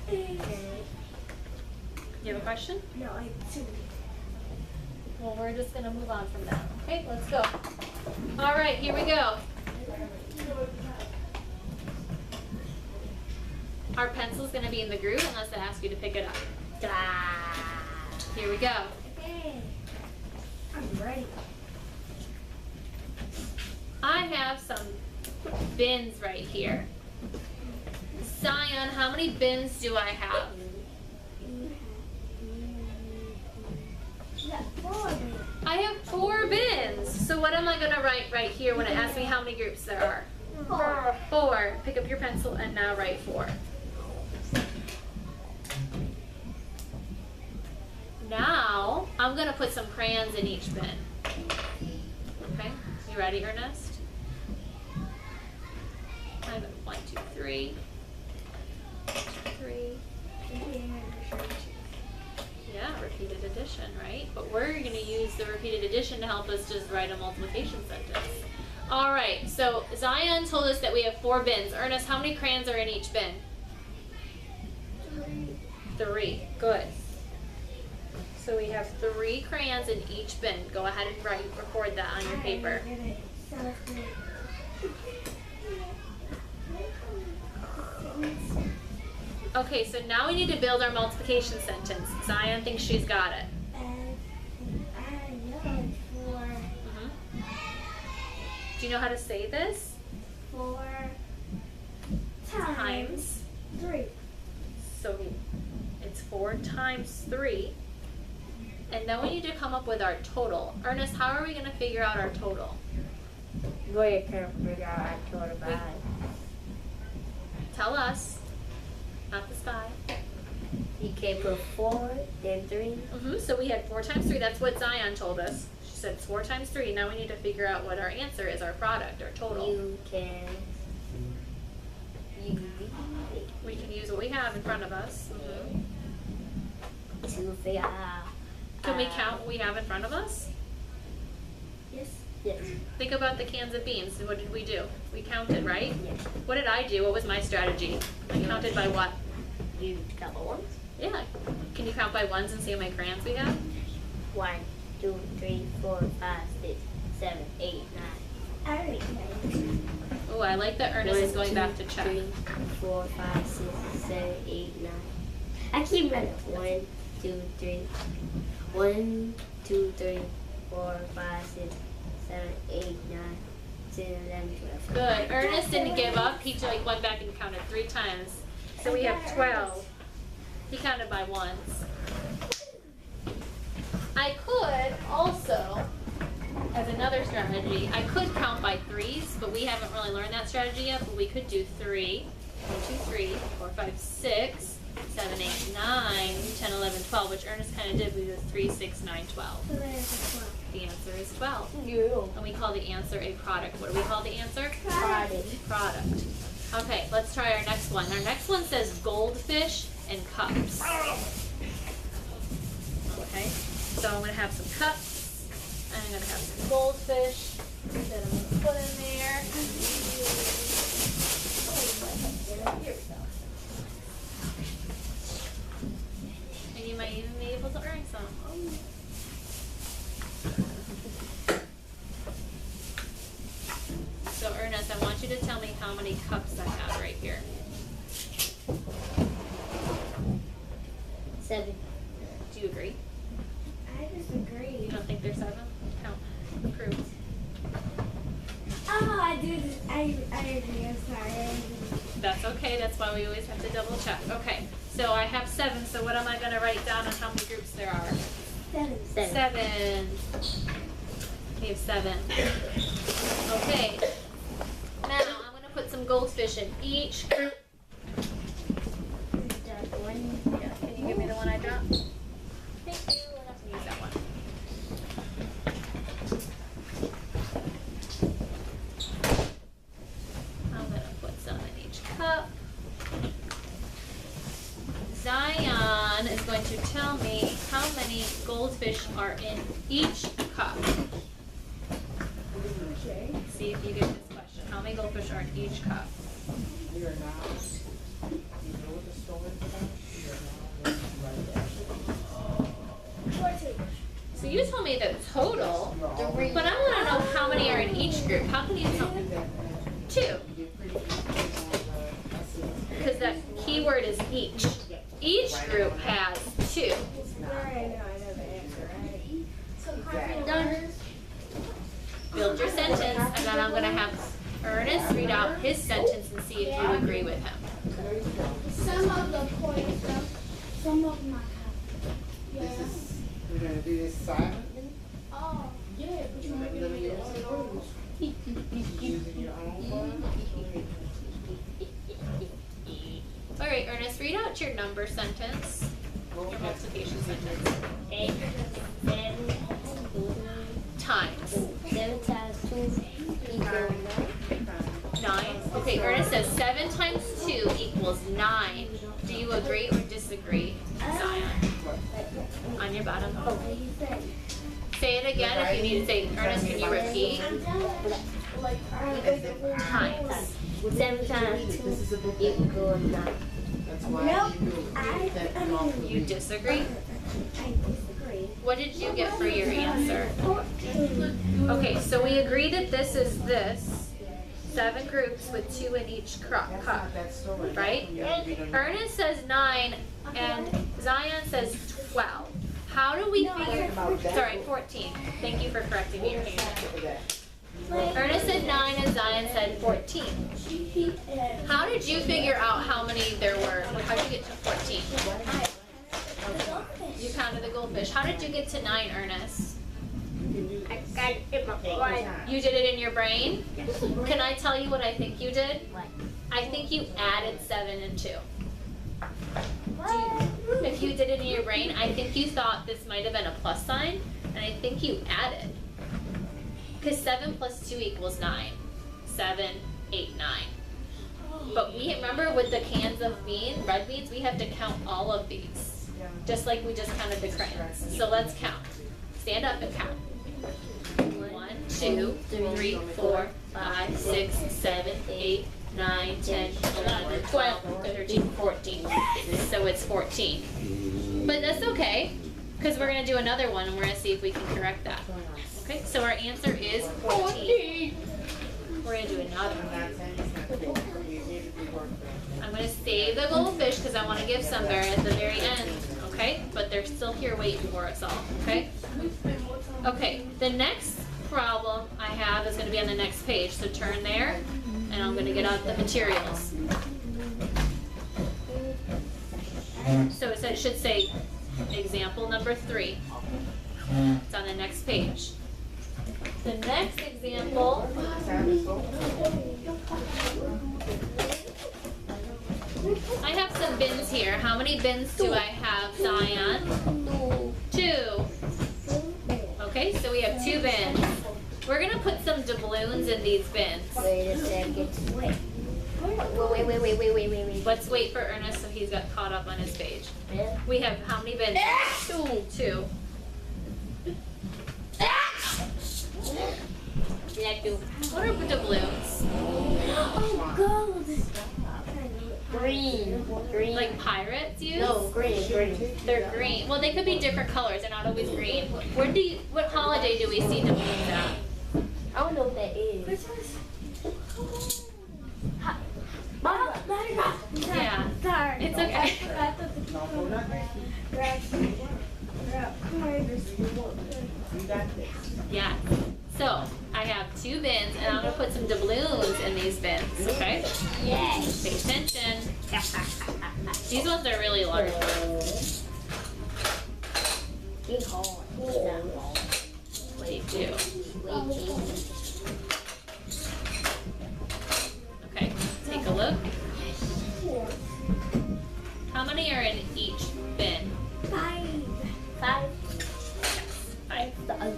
Okay. You have a question? No, I do. Well, we're just going to move on from that. Okay, let's go. All right, here we go. Our pencil's going to be in the groove unless I ask you to pick it up. Here we go. Okay. I'm ready. I have some bins right here. Zion, how many bins do I have? You got 4 of them. I have 4 bins. So what am I going to write right here when it asks me how many groups there are? 4. Pick up your pencil and now write 4. Now, I'm going to put some crayons in each bin. Okay, you ready, Ernest? I have 1, 2, 3. 3. Yeah, repeated addition, right? But we're going to use the repeated addition to help us just write a multiplication sentence. All right, so Zion told us that we have 4 bins. Ernest, how many crayons are in each bin? 3. Good. So we have 3 crayons in each bin. Go ahead and record that on your paper. Okay, so now we need to build our multiplication sentence. Zion thinks she's got it. I know it's 4. Do you know how to say this? 4 times 3. So it's 4 times 3. And then we need to come up with our total. Ernest, how are we going to figure out our total? We can figure out our total by. Tell us, not the spy. You can put 4, then 3. So we had 4 times 3. That's what Zion told us. She said it's 4 times 3. Now we need to figure out what our answer is, our product, our total. You can use We can use what we have in front of us. to figure out. Can we count what we have in front of us? Yes. Yes. Think about the cans of beans. What did we do? We counted, right? Yes. What did I do? What was my strategy? I counted by what? You count by ones. Yeah. Can you count by ones and see how many crayons we have? 1, 2, 3, 4, 5, 6, 7, 8, 9. I already know. Oh, I like that Ernest is going back to check. 3, 4, 5, 6, 7, 8, 9. I keep running. 1, 2, 3. 1, 2, 3, 4, 5, 6, 7, 8, 9, 10, 11, 12. Good. Ernest didn't give up. He went back and counted 3 times. So we have 12. He counted by ones. I could also, as another strategy, I could count by 3s, but we haven't really learned that strategy yet. But we could do 3. 1, 2, 3, 4, 5, 6. 7, 8, 9, 10, 11, 12, which Ernest kind of did. We did 3, 6, 9, 12. So there's a 12. The answer is 12. You. And we call the answer a product. What do we call the answer? Product. Product. Okay, let's try our next one. Our next one says goldfish and cups. Okay, so I'm going to have some cups, and I'm going to have some goldfish that I'm going to put in there. Here we go. And you might even be able to earn some. So Ernest, I want you to tell me how many cups I have right here. 7. Do you agree? I disagree. You don't think there's 7? Count. Prove. Oh, I do. I agree. I'm sorry. That's okay. That's why we always have to double check. Okay. So I have 7. So what am I going to write down on how many groups there are? 7. 7. We have 7. Okay. Now I'm going to put some goldfish in each group. Yeah. Can you give me the one I dropped? Thank you. We'll have to use that one. I'm going to put some in each cup. Zion is going to tell me how many goldfish are in each cup. Okay. See if you get this question. How many goldfish are in each cup? We are now, you know what the story is about? You told me the total, but I want to know how many are in each group. How can you tell? 2. Because that keyword is each. Each group has 2. Done. Build your sentence, and then I'm going to have Ernest read out his sentence and see if you agree with him. Some of the points, some of them I have. Yeah. We're gonna do this silently, Oh, yeah, but you might be able to get one. using your own phone. All right, Ernest, read out your number sentence, your multiplication sentence. 8, 7, Times. 7 times 2 equals 9. Okay, Ernest says 7 times 2 equals 9. Do you agree or disagree, Zion? On your bottom. Say it again if you need to say, Ernest, can you repeat? Times. 7 times 2 equals 9. That's why you read that off the You disagree? I disagree. What did you get for your answer? Okay, so we agree that this is this. 7 groups with 2 in each cup, that story. right? Ernest says 9 and Zion says 12. How do we figure, sorry, 14. Thank you for correcting me, your hand. Ernest said 9 and Zion said 14. How did you figure out how many there were? How did you get to 14? You counted the goldfish. How did you get to 9, Ernest? I got it in my brain. You did it in your brain? Can I tell you what I think you did? What? I think you added 7 and 2. If you did it in your brain, I think you thought this might have been a plus sign, and I think you added. Because 7 plus 2 equals 9. 7, 8, 9. But we remember with the cans of beans, red beans, we have to count all of these. Just like we just counted the crayons. So let's count. Stand up and count. 1, 2, 3, 4, 5, 6, 7, 8, 9, 10, 11, 12, 13, 14. So it's 14. But that's okay, because we're going to do another one and we're going to see if we can correct that. Okay, so our answer is 14. We're going to do another one. I'm going to save the goldfish because I want to give some there at the very end. Okay, but they're still here waiting for us all. Okay? Okay, the next problem I have is going to be on the next page. So turn there, and I'm going to get out the materials. So it should say example number 3. It's on the next page. The next example, I have some bins here. How many bins do I have, Zion? 2. Okay, so we have 2 bins. We're going to put some doubloons in these bins. Wait a second. Wait. Let's wait for Ernest so he's got caught up on his page. We have how many bins? 2. What are doubloons? Oh, gold. Green. Like pirates use? No, green. They're green. Well, they could be different colors. They're not always green. What holiday do we see doubloons at? I don't know what that is. Christmas. Yeah. Sorry. It's okay. I thought the people were Yeah. So I have 2 bins, and I'm gonna put some doubloons in these bins. Okay. Yes. Pay attention. These ones are really large. It's hard. They do. Okay. Take a look. How many are in each bin? 5. 5. 5. 5.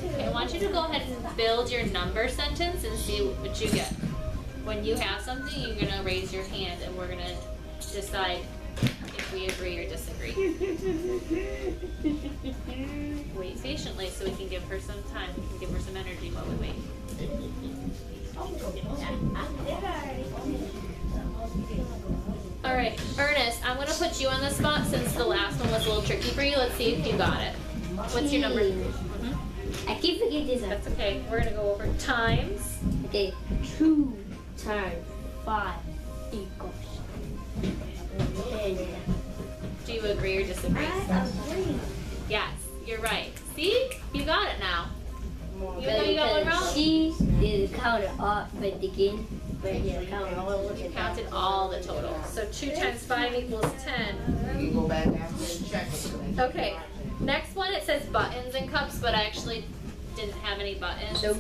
Okay, I want you to go ahead and build your number sentence and see what you get. When you have something, you're going to raise your hand and we're going to decide if we agree or disagree. Wait patiently so we can give her some time. We can give her some energy while we wait. All right, Ernest, I'm going to put you on the spot since the last one was a little tricky for you. Let's see if you got it. What's your number? Mhm. I keep forgetting this one. That's okay. We're gonna go over times. Okay, 2 times 5 equals. Do you agree or disagree? Yes, you're right. See? You got it now. You know you got one wrong? She did count it off at the beginning. But yeah, count all You counted all the totals. So 2 times 5 equals 10. You can go back after and check it. Okay. Next one, it says buttons and cups, but I actually didn't have any buttons. So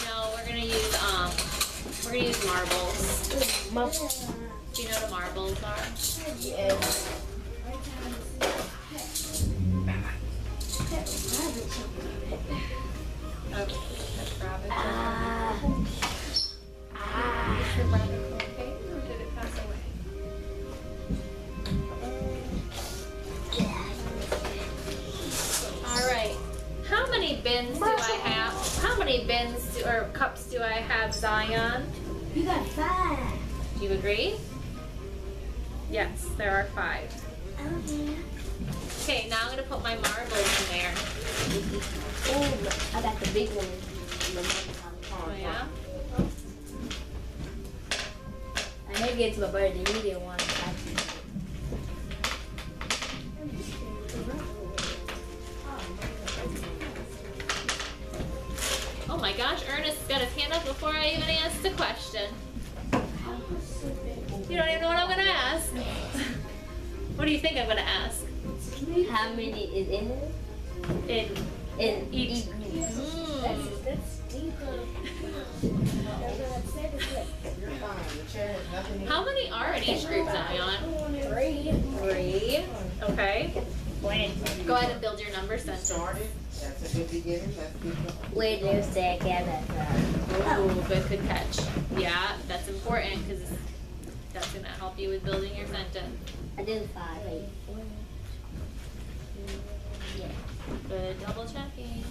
no, we're gonna use marbles. Do you know what marbles are? Okay, that's rabbit. Is the rabbit okay, or did it pass away? All right. How many bins do I have? How many bins or cups do I have, Zion? You got 5. Do you agree? Yes, there are 5. Okay, now I'm gonna put my marbles in there. Oh, I got the big one. Oh yeah? I had to get to my birthday. You didn't want to. Oh my gosh, Ernest got his hand up before I even asked the question. You don't even know what I'm gonna ask. What do you think I'm gonna ask? How many is in it? In each. That's deeper. You're fine. The chair has nothing. How many are in each group, Zion? 3. Okay. Go ahead and build your number sentence. Started. That's a good beginning. That's good. Wait a second. Oh, good catch. Yeah, that's important because that's gonna help you with building your sentence. I did 5. Yeah. Good double checking.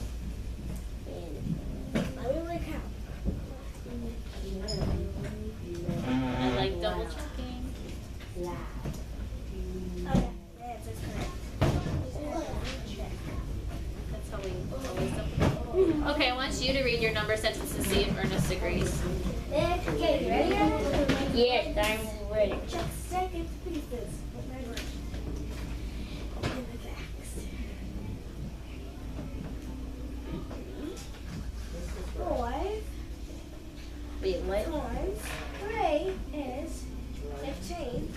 Let me look out. I like double checking. Oh, yeah. That's correct. That's how we always do. Okay, I want you to read your number sentence to see if Ernest agrees. Okay, you ready? Yes, I'm ready. Check second pieces. In the backs. 5 Wait, what? times 3 is 15.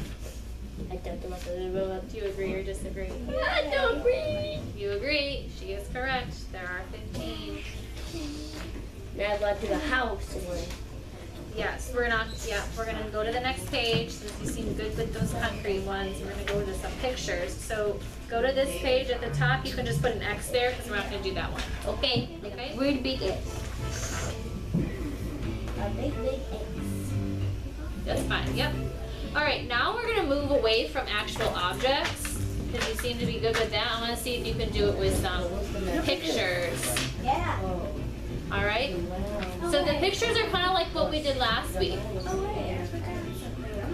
I don't know what to Do you agree or disagree? do. I don't agree. You agree. She is correct. There are 15. Now I go to the house one. Yes, we're gonna go to the next page since you seem good with those concrete ones. We're gonna go to some pictures. So go to this page at the top. You can just put an X there because we're not gonna do that one. Okay. Okay. Really big X. A big X. That's fine. Yep. All right. Now we're gonna move away from actual objects because you seem to be good with that. I want to see if you can do it with some pictures. Yeah. All right. So the pictures are kind of like what we did last week. Oh, wait. I forgot something. I'm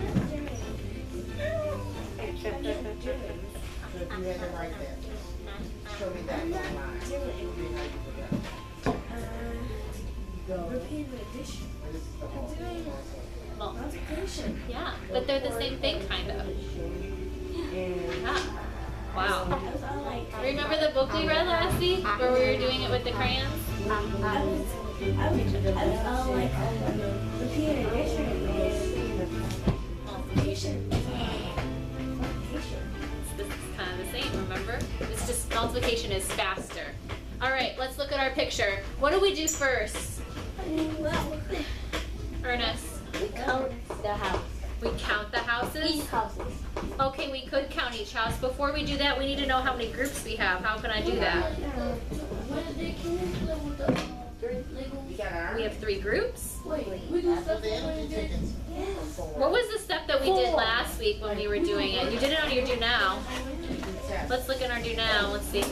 not doing it. So if you had to write that, show me that line. Show me how you put that. Repeat addition. I'm doing Well, multiplication. yeah, but they're the same thing, kind of. Yeah. Wow. I was all like, Remember the book we read last week where we were doing it with the crayons? I was all like, repeat addition is multiplication. This is kind of the same, remember? It's just multiplication is faster. All right, let's look at our picture. What do we do first? Ernest, We count the house. we count the houses? Each houses. Okay, we could count each house. Before we do that, we need to know how many groups we have. How can I do that? You got ours? We have 3 groups. After the energy tickets. What was the step that we did last week when we were doing it? You did it on your do now. Let's look at our do now. Let's see.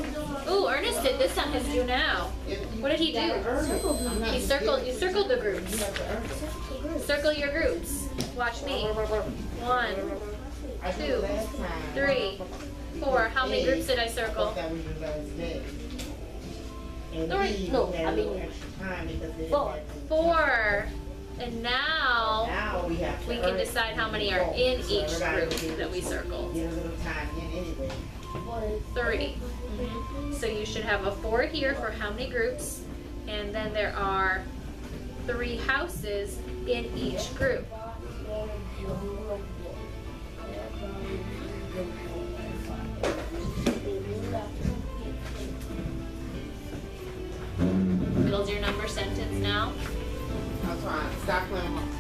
Ooh, Ernest did this on his do now. What did he do? You circled the groups. Circle your groups. Watch me. 1, I did 2, it last time. 3, 4. How many groups did I circle? That was your last day. And Three. we No, had I a little mean, extra time because they didn't 4. have to- 4. And now Now we have to we can earn it. decide how many are in So each everybody group will that we circled. Get a little time in anyway. 3. So you should have a 4 here for how many groups, and then there are 3 houses in each group. Build your number sentence now. I'm trying. Stop playing with my